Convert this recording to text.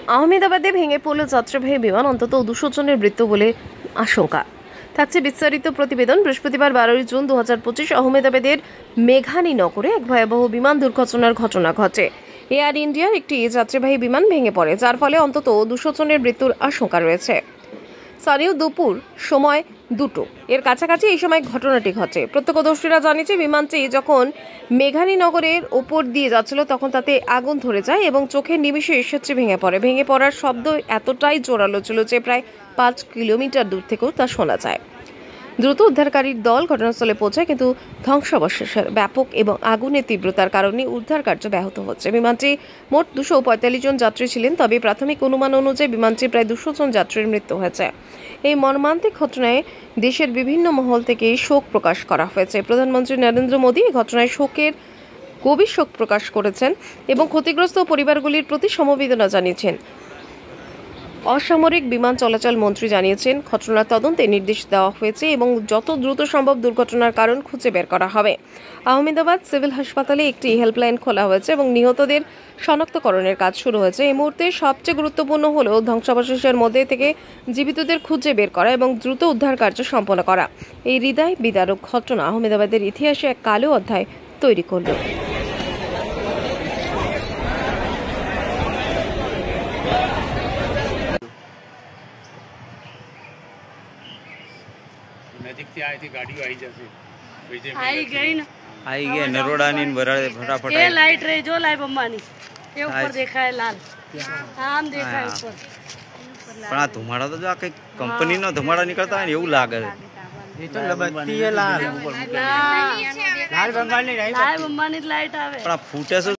আহমেদাবাদে ভেঙে পড়ল যাত্রীবাহী বিমান, অন্তত 200 জনের মৃত্যু বলে আশঙ্কা। থাকছে বিস্তারিত প্রতিবেদন। বৃহস্পতিবার 12 জুন 2025 আহমেদাবাদের মেঘানী নগরে এক ভয়াবহ বিমান দুর্ঘটনার ঘটনা ঘটে। এয়ার ইন্ডিয়ার একটি যাত্রীবাহী বিমান ভেঙে পড়ে, যার ফলে অন্তত 200 জনের মৃত্যুর আশঙ্কা রয়েছে। স্থানীয় দুপুর সময় 2টো এর কাছাকাছি এই সময় ঘটনাটি ঘটে। প্রত্যক্ষদর্শীরা জানিয়েছে, বিমানটি যখন মেঘানী নগরের ওপর দিয়ে যাচ্ছিল তখন তাতে আগুন ধরে যায় এবং চোখের নিমেষে সেটি ভেঙে পড়ে। ভেঙে পড়ার শব্দ এতটাই জোরালো ছিল যে প্রায় 5 কিলোমিটার দূর থেকেও তা শোনা যায়। দ্রুত উদ্ধারকারীর দল ঘটনাস্থলে পৌঁছায়, কিন্তু ধ্বংসাবশেষের ব্যাপক এবং আগুনের তীব্রতার কারণে উদ্ধার কার্য ব্যাহত হচ্ছে। বিমানটি মোট 245 জন যাত্রী ছিলেন, তবে প্রাথমিক অনুমান অনুযায়ী বিমানটি প্রায় 200 জন যাত্রীর মৃত্যু হয়েছে। এই মর্মান্তিক ঘটনায় দেশের বিভিন্ন মহল থেকে শোক প্রকাশ করা হয়েছে। প্রধানমন্ত্রী নরেন্দ্র মোদী এই ঘটনায় গভীর শোক প্রকাশ করেছেন এবং ক্ষতিগ্রস্ত পরিবারগুলির প্রতি সমবেদনা জানিয়েছেন। অসামরিক বিমান চলাচল মন্ত্রী জানিয়েছেন, ঘটনার তদন্তে নির্দেশ দেওয়া হয়েছে এবং যত দ্রুত সম্ভব দুর্ঘটনার কারণ খুঁজে বের করা হবে। আহমেদাবাদ সিভিল হাসপাতালে একটি হেল্পলাইন খোলা হয়েছে এবং নিহতদের শনাক্তকরণের কাজ শুরু হয়েছে। এই মুহূর্তে সবচেয়ে গুরুত্বপূর্ণ হল ধ্বংসাবশেষের মধ্যে থেকে জীবিতদের খুঁজে বের করা এবং দ্রুত উদ্ধার কার্য সম্পন্ন করা। এই হৃদয় বিদারক ঘটনা আহমেদাবাদের ইতিহাসে এক কালো অধ্যায় তৈরি করল। मैजिक से आई थी गाड़ी आई जैसे आई गई ना आई गया नरोड़ा नी फटाफट ये लाइट रही जो लाइव अंबानी ये ऊपर देखा है लाल हम देखा है ऊपर પણ આ ધુમાડા તો જો આ કઈ કંપનીનો ધુમાડા નીકળતા હોય ને એવું લાગે છે. ये तो लगती है लाल लाल अंबानी लाइट आवे પણ આ ફૂટે છે